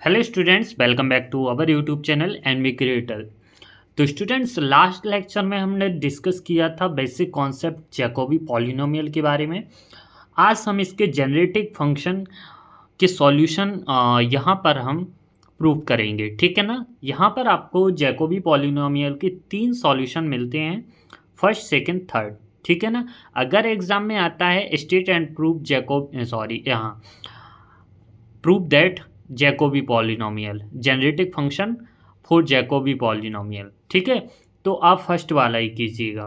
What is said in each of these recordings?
Hello students, welcome back to our YouTube channel and B creator. तो students, last lecture में हमने discuss किया था बेसिक कॉन्सेप्ट जैकोबी पॉलिनोमियल के बारे में। आज हम इसके जेनरेटिव फंक्शन के सॉल्यूशन यहाँ पर हम प्रूव करेंगे, ठीक है ना। यहाँ पर आपको जैकोबी पॉलिनोमियल के 3 सॉल्यूशन मिलते हैं, फर्स्ट सेकंड थर्ड, ठीक है ना। अगर एग्जाम में आता है स्टेट एंड प्रूव यहाँ prove that Jacobi polynomial generative function for Jacobi polynomial, ठीक है। तो आप फर्स्ट वाला ही कीजिएगा।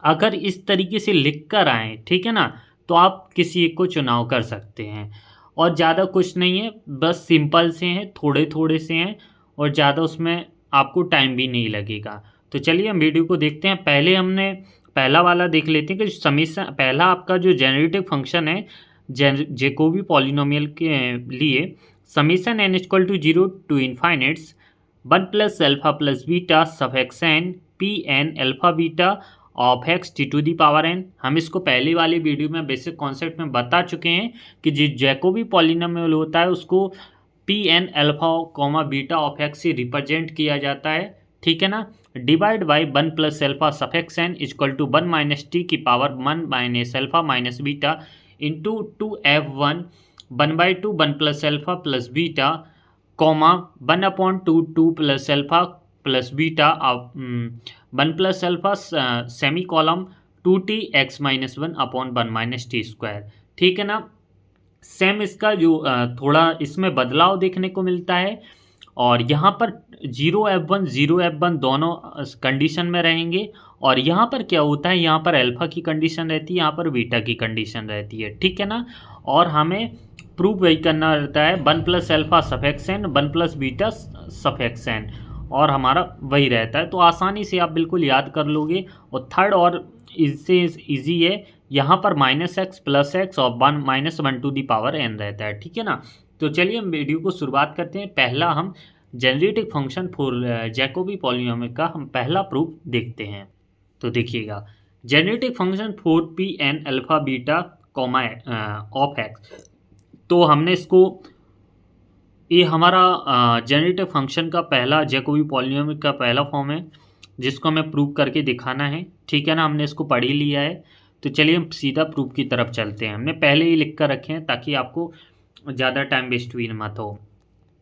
अगर इस तरीके से लिख कर आए, ठीक है ना, तो आप किसी एक को चुनाव कर सकते हैं। और ज़्यादा कुछ नहीं है, बस सिंपल से हैं, थोड़े थोड़े से हैं और ज़्यादा उसमें आपको टाइम भी नहीं लगेगा। तो चलिए हम वीडियो को देखते हैं। पहले हमने पहला वाला देख लेते हैं कि समीशन पहला आपका जो जेनरेटिव फंक्शन है जैकोबी पॉलिनोमियल के लिए summation n equal to 0 to infinites 1 plus alpha plus beta suffix n P N alpha beta of x t to the power n। हम इसको पहले वाली वीडियो में बेसिक कॉन्सेप्ट में बता चुके हैं कि जो जैकोबी पॉलिनोमियल होता है उसको P N alpha comma beta of x से रिप्रेजेंट किया जाता है, ठीक है ना। Divide by 1 plus alpha suffix n equal to 1 minus t की power 1 minus alpha minus beta into 2f1 1/2 1 plus alpha plus beta comma 1/2 plus alpha plus beta 1 plus alpha semi colon 2t x minus 1/1 minus t square, ठीक है ना। Same इसका जो थोड़ा इसमें बदलाव देखने को मिलता है और यहाँ पर 0f1 दोनों कंडीशन में रहेंगे। और यहाँ पर क्या होता है, यहाँ पर अल्फ़ा की कंडीशन रहती है, यहाँ पर बीटा की कंडीशन रहती है, ठीक है ना। और हमें प्रूव वही करना रहता है 1 plus alpha suffix n 1 plus beta suffix n, और हमारा वही रहता है। तो आसानी से आप बिल्कुल याद कर लोगे। और थर्ड और इससे ईजी है, यहाँ पर -x प्लस एक्स और 1 टू दी पावर n रहता है, ठीक है ना। तो चलिए हम वीडियो को शुरुआत करते हैं। पहला हम generative function for Jacobi polynomial का हम पहला प्रूफ देखते हैं। तो देखिएगा, generative function for P N alpha beta comma of x. तो हमने इसको, ये हमारा जेनरेटिव फंक्शन का पहला जैकोबी पॉलिनोमियल का पहला फॉर्म है जिसको हमें प्रूव करके दिखाना है, ठीक है ना। हमने इसको पढ़ ही लिया है। तो चलिए हम सीधा प्रूफ की तरफ चलते हैं। हमने पहले ही लिख कर रखे हैं ताकि आपको ज़्यादा टाइम वेस्ट भी मत हो।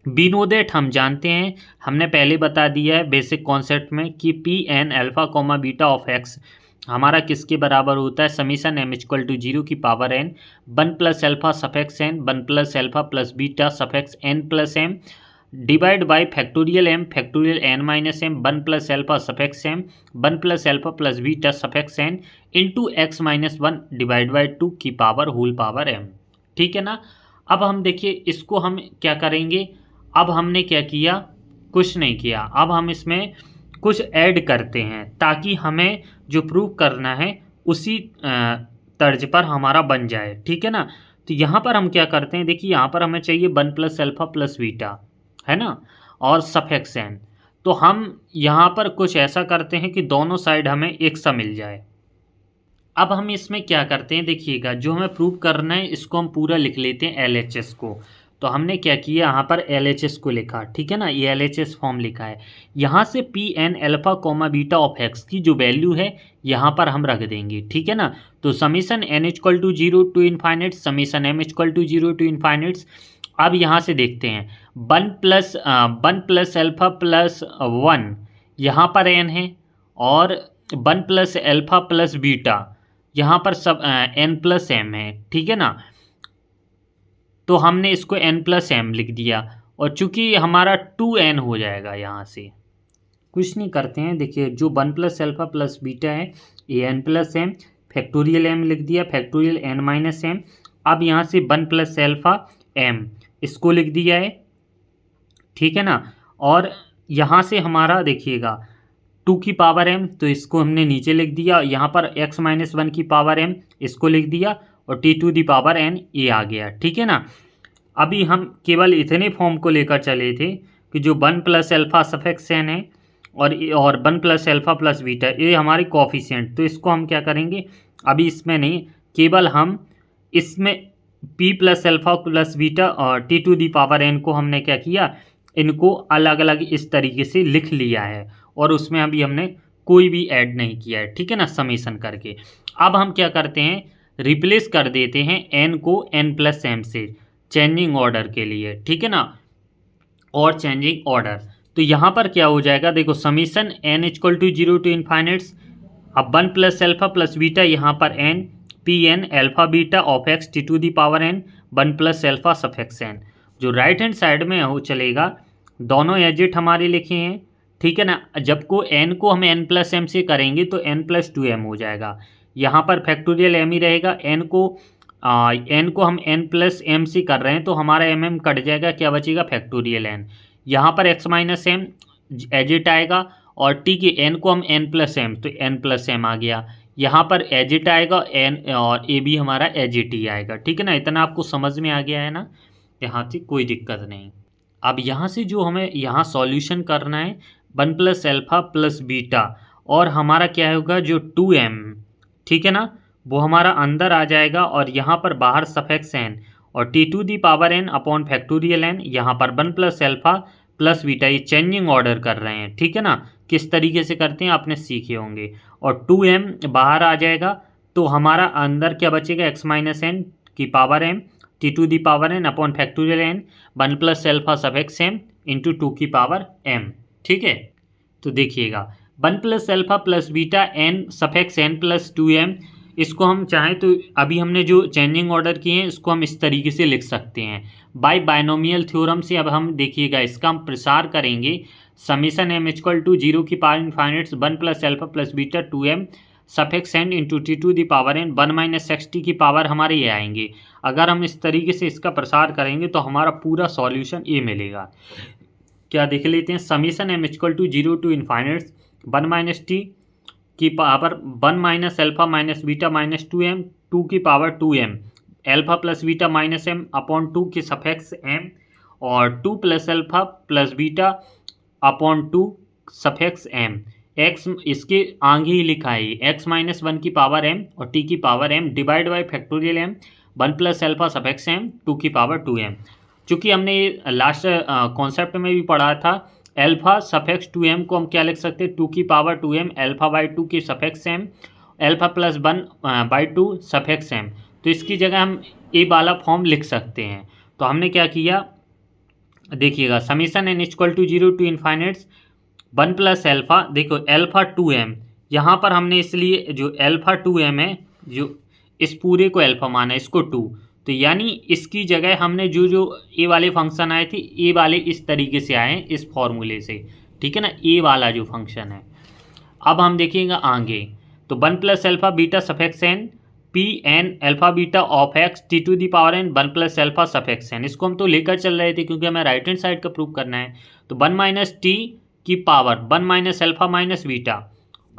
वी नो दैट, हम जानते हैं, हमने पहले बता दिया है बेसिक कॉन्सेप्ट में कि P N alpha comma beta of x हमारा किसके बराबर होता है, समीशन m इक्वल टू 0 की power n 1 plus alpha suffix n 1 plus alpha plus beta suffix n plus m divide by factorial n minus m 1 plus alpha suffix m 1 plus alpha plus beta suffix n into x minus 1 divide by 2 की power whole power m, ठीक है ना। अब हम देखिए इसको हम क्या करेंगे। अब हमने क्या किया, कुछ नहीं किया। अब हम इसमें कुछ ऐड करते हैं ताकि हमें जो प्रूव करना है उसी तर्ज पर हमारा बन जाए, ठीक है ना। तो यहाँ पर हम क्या करते हैं, देखिए यहाँ पर हमें चाहिए 1 प्लस अल्फा प्लस बीटा, है ना, और सफिक्स n। तो हम यहाँ पर कुछ ऐसा करते हैं कि दोनों साइड हमें एक सा मिल जाए। अब हम इसमें क्या करते हैं, देखिएगा, जो हमें प्रूव करना है इसको हम पूरा लिख लेते हैं LHS को। तो हमने क्या किया, यहाँ पर LHS को लिखा, ठीक है ना, ये LHS फॉर्म लिखा है। यहाँ से P N alpha comma beta of x की जो वैल्यू है यहाँ पर हम रख देंगे, ठीक है ना। तो summation n equal to 0 to infinite summation m equal to 0 to infinites. अब यहाँ से देखते हैं 1 प्लस अल्फा प्लस 1 यहाँ पर n है, और 1 प्लस अल्फा प्लस बीटा यहाँ पर सब n प्लस एम है, ठीक है ना। तो हमने इसको n प्लस एम लिख दिया, और चूंकि हमारा 2n हो जाएगा, यहाँ से कुछ नहीं करते हैं। देखिए जो 1 प्लस अल्फा प्लस बीटा है ये n plus M, factorial m लिख दिया, फैक्टोरियल n माइनस एम। अब यहाँ से 1 प्लस अल्फा एम इसको लिख दिया है, ठीक है ना। और यहाँ से हमारा देखिएगा 2 की पावर m, तो इसको हमने नीचे लिख दिया। यहाँ पर x माइनस 1 की पावर m इसको लिख दिया, और t to the power n ये आ गया, ठीक है ना। अभी हम केवल इतने फॉर्म को लेकर चले थे कि जो 1 प्लस अल्फा सफिक्स n है और 1 प्लस अल्फा प्लस बीटा ये हमारी कोफिशिएंट। तो इसको हम क्या करेंगे, अभी इसमें नहीं, केवल हम इसमें P plus alpha plus beta और T to the power N को हमने क्या किया, इनको अलग अलग इस तरीके से लिख लिया है और उसमें अभी हमने कोई भी ऐड नहीं किया है, ठीक है ना, समेशन करके। अब हम क्या करते हैं, रिप्लेस कर देते हैं एन को एन प्लस एम से चेंजिंग ऑर्डर के लिए, ठीक है ना, और चेंजिंग ऑर्डर। तो यहाँ पर क्या हो जाएगा, देखो summation N equal to zero to infinites. अब one plus alpha plus beta, यहाँ पर N P N alpha beta of x t to the power N one plus alpha suffix N. जो राइट हैंड साइड में हो चलेगा, दोनों agit हमारे लिखे हैं, ठीक है ना। जब को एन को हम एन प्लस एम से करेंगे तो एन प्लस टू एम हो जाएगा, यहाँ पर फैक्टोरियल एम ही रहेगा। एन को हम एन प्लस एम से कर रहे हैं तो हमारा एम एम कट जाएगा, क्या बचेगा, फैक्टोरियल एन। यहाँ पर एक्स माइनस एम एजिट आएगा और टी के एन को हम एन प्लस एम, तो एन प्लस एम आ गया। यहाँ पर एजिट आएगा एन और ए भी हमारा एजिट ही आएगा, ठीक है ना। इतना आपको समझ में आ गया है ना, यहाँ से कोई दिक्कत नहीं। अब यहाँ से जो हमें यहाँ सॉल्यूशन करना है, one plus alpha plus beta और हमारा क्या होगा जो टू एम, ठीक है ना, वो हमारा अंदर आ जाएगा और यहाँ पर बाहर सफिक्स एन और T to the power N upon factorial N. यहाँ पर one plus alpha plus beta, ये चेंजिंग ऑर्डर कर रहे हैं, ठीक है ना, किस तरीके से करते हैं आपने सीखे होंगे। और टू एम बाहर आ जाएगा तो हमारा अंदर क्या बचेगा, एक्स माइनस एन की power m t to the power N upon factorial n one plus alpha suffix m into two की पावर एम, ठीक है। तो देखिएगा one plus alpha plus beta n suffix n plus two m, इसको हम चाहें तो अभी हमने जो चेंजिंग ऑर्डर किए हैं इसको हम इस तरीके से लिख सकते हैं बाय बायनोमियल थ्योरम से। अब हम देखिएगा इसका हम प्रसार करेंगे, summation M equal to zero की power infinites one plus alpha plus beta to M suffix N into t to the power N one minus x t की पावर हमारे ये आएंगे। अगर हम इस तरीके से इसका प्रसार करेंगे तो हमारा पूरा सॉल्यूशन ये मिलेगा। क्या देख लेते हैं, summation M equal to zero to infinites one minus t की power one minus alpha minus beta minus two M two की power two M alpha plus beta minus M upon two की suffix M और two plus alpha plus beta upon two suffix M. X इसके आगे ही लिखा है, x minus one की power M और टी की power M divide by factorial M one plus alpha suffix m two की पावर टू एम। चूँकि हमने लास्ट कॉन्सेप्ट में भी पढ़ा था, एल्फा सफिक्स टू एम को हम क्या लिख सकते हैं, टू की power two M alpha by two की suffix M alpha plus one by two suffix M. तो इसकी जगह हम ए वाला फॉर्म लिख सकते हैं। तो हमने क्या किया, देखिएगा summation N equal to zero to infinites one plus alpha, देखो एल्फा टू एम, यहाँ पर हमने इसलिए जो एल्फा टू एम है, जो इस पूरे को एल्फा माना है, इसको टू, तो यानी इसकी जगह हमने जो जो ए वाले फंक्शन आए थे, ए वाले इस तरीके से आए हैं इस फॉर्मूले से, ठीक है ना, ए वाला जो फंक्शन है। अब हम देखेंगे आगे, तो one plus alpha beta suffix N P N alpha beta of x t to the power N one plus alpha suffix N, इसको हम तो लेकर चल रहे थे क्योंकि हमें राइट हैंड साइड का प्रूव करना है। तो वन माइनस टी की power one minus alpha minus beta,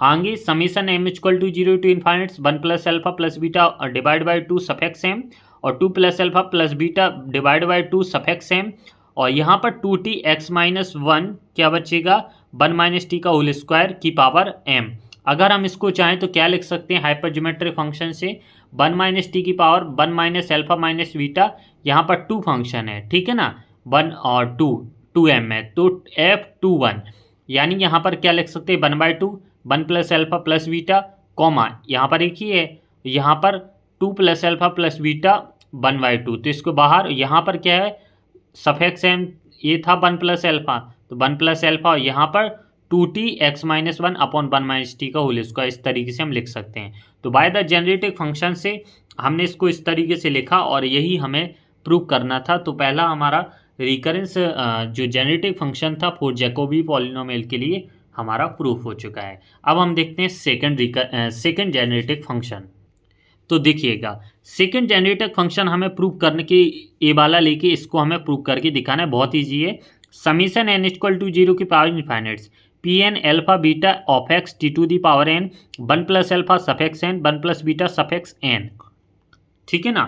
आगे summation M equal to zero to infinites one plus alpha plus beta divide by two suffix M और two plus alpha plus beta divide by two suffix M और यहाँ पर two t x minus one क्या बचेगा, one minus t का whole square की power m. अगर हम इसको चाहें तो क्या लिख सकते हैं, हाइपरज्योमेट्रिक फंक्शन से वन माइनस टी की power one minus alpha minus beta, यहाँ पर टू फंक्शन है, ठीक है ना, वन और टू, टू एम है तो एफ टू वन, यानी यहाँ पर क्या लिख सकते हैं, one by to one plus alpha plus beta comma, यहाँ पर एक ही है, यहाँ पर to plus alpha plus beta one by to, तो इसको बाहर, यहाँ पर क्या है सफिक्स एम, ये था वन प्लस एल्फा, तो वन प्लस एल्फा और यहाँ पर two t x minus one upon one minus t का होल स्क्वायर, इस तरीके से हम लिख सकते हैं। तो बाय द जेनरेटिव फंक्शन से हमने इसको इस तरीके से लिखा और यही हमें प्रूव करना था। तो पहला हमारा रिकरेंस जो जेनरेटिव फंक्शन था फॉर जैकोबी पॉलिनोमियल के लिए हमारा प्रूफ हो चुका है। अब हम देखते हैं सेकंड जेनरेटिव फंक्शन। तो देखिएगा सेकंड जेनरेटिव फंक्शन हमें प्रूव करने के ए वाला लेके इसको हमें प्रूव करके दिखाना है, बहुत ईजी है। Summation N equal to zero की power infinites P N alpha beta of x t to the power N one plus alpha suffix N one plus beta suffix N, ठीक है ना।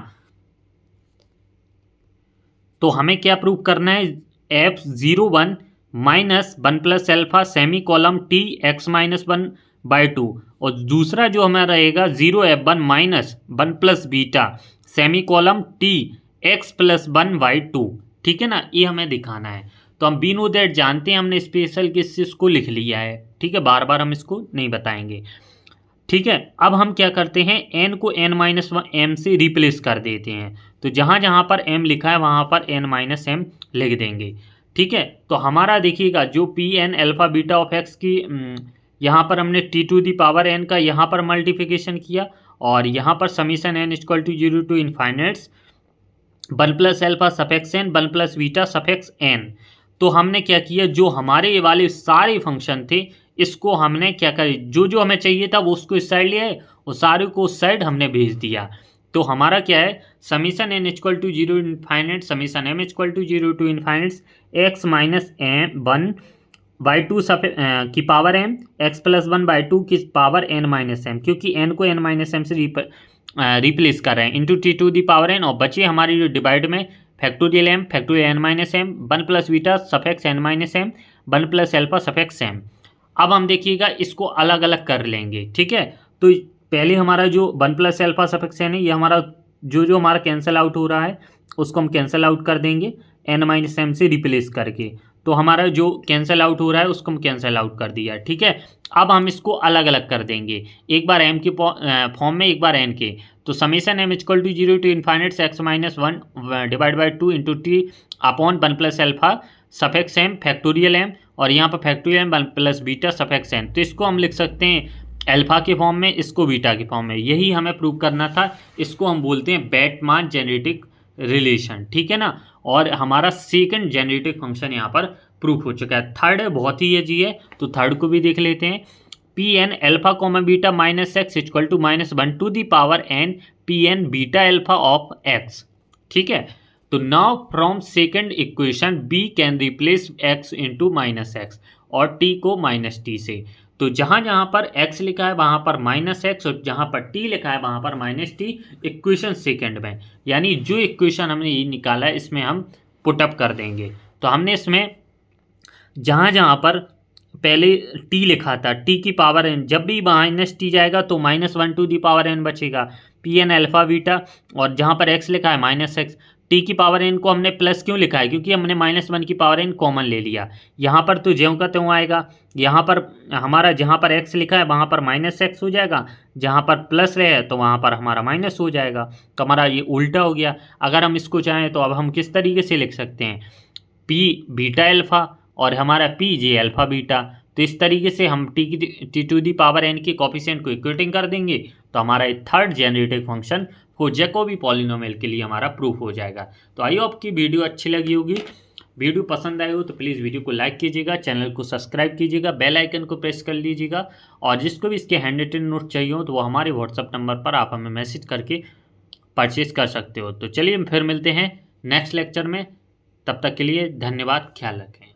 तो हमें क्या प्रूव करना है, F zero one minus one plus alpha semi colon t x minus one by two और दूसरा जो हमारा रहेगा zero F one minus one plus beta semi colon t x plus 1/2, ठीक है ना, ये हमें दिखाना है। तो हम बी नो दैट जानते हैं, हमने स्पेशल केसेस को लिख लिया है, ठीक है, बार बार हम इसको नहीं बताएंगे, ठीक है। अब हम क्या करते हैं, एन को n-1 से रिप्लेस कर देते हैं। तो जहाँ जहाँ पर m लिखा है वहाँ पर n-m लिख देंगे, ठीक है। तो हमारा देखिएगा जो P N alpha beta of x की यहाँ पर हमने t to the power n का यहाँ पर मल्टीप्लिकेशन किया, और यहाँ पर summation n equal to 0 to infinites 1 plus alpha suffix n 1 plus beta suffix n। तो हमने क्या किया, जो हमारे ये वाले सारे फंक्शन थे इसको हमने क्या करी, जो जो हमें चाहिए था वो उसको इस साइड ले आए, वो सारे को उस साइड हमने भेज दिया। तो हमारा क्या है, summation n equal to 0 infinite summation m equal to 0 to infinites x minus m 1/2 की पावर m x प्लस 1/2 की पावर n माइनस m, क्योंकि n को n माइनस m से रिप्लेस कर रहे हैं, into t to the power n, और बचे हमारी जो डिवाइड में factorial m factorial n minus m 1 plus beta suffix n minus m 1 plus alpha suffix m। अब हम देखिएगा इसको अलग अलग कर लेंगे, ठीक है। तो पहले हमारा जो 1 प्लस एल्फा सफिक्स n है, ये हमारा जो हमारा कैंसिल आउट हो रहा है उसको हम कैंसिल आउट कर देंगे n माइनस m से रिप्लेस करके। तो हमारा जो कैंसिल आउट हो रहा है उसको हम कैंसिल आउट कर दिया, ठीक है। अब हम इसको अलग अलग कर देंगे, एक बार m के फॉर्म में, एक बार n के। तो summation m equal to 0 to infinites x minus 1 divide by 2 into t upon 1 plus alpha suffix m factorial m, और यहाँ पर factorial 1 plus beta suffix n। तो इसको हम लिख सकते हैं अल्फा के फॉर्म में, इसको बीटा के फॉर्म में, यही हमें प्रूव करना था। इसको हम बोलते हैं बैटमान जेनेटिक रिलेशन, ठीक है ना। और हमारा सेकंड जेनेटिक फंक्शन यहाँ पर प्रूफ हो चुका है। थर्ड है बहुत ही ईजी है, तो थर्ड को भी देख लेते हैं। P N alpha comma beta minus x equal to -1 to the power n P n beta alpha of x, ठीक है। तो now from second equation b can replace x into minus x और t को minus t से। तो जहाँ जहाँ पर x लिखा है वहाँ पर माइनस एक्स, और जहाँ पर t लिखा है वहाँ पर माइनस टी, इक्वेशन सेकंड में। यानी जो इक्वेशन हमने ये निकाला है इसमें हम पुटअप कर देंगे। तो हमने इसमें जहाँ जहाँ पर पहले t लिखा था, t की पावर n, जब भी माइनस टी जाएगा तो -1 टू दी पावर n बचेगा पी एन अल्फा बीटा, और जहाँ पर x लिखा है माइनस एक्स। टी की पावर n को हमने प्लस क्यों लिखा है, क्योंकि हमने -1 की पावर n कॉमन ले लिया। यहाँ पर तो ज्यों का त्यों आएगा, यहाँ पर हमारा जहाँ पर x लिखा है वहाँ पर -x हो जाएगा, जहाँ पर प्लस रहे तो वहाँ पर हमारा माइनस हो जाएगा। तो हमारा ये उल्टा हो गया। अगर हम इसको चाहें तो अब हम किस तरीके से लिख सकते हैं, p बीटा अल्फा और हमारा p जे अल्फा बीटा। तो इस तरीके से हम t to the power n के कोफिशिएंट को इक्वेटिंग कर देंगे, तो हमारा थर्ड जेनेरेटिव फंक्शन को जैकोबी पॉलिनोमियल के लिए हमारा प्रूफ हो जाएगा। तो आई होप की वीडियो अच्छी लगी होगी। वीडियो पसंद आई हो तो प्लीज़ वीडियो को लाइक कीजिएगा, चैनल को सब्सक्राइब कीजिएगा, बेल आइकन को प्रेस कर लीजिएगा, और जिसको भी इसके हैंड रिटन नोट चाहिए हो तो वो हमारे व्हाट्सअप नंबर पर आप हमें मैसेज करके परचेज कर सकते हो। तो चलिए फिर मिलते हैं नेक्स्ट लेक्चर में, तब तक के लिए धन्यवाद, ख्याल रखें।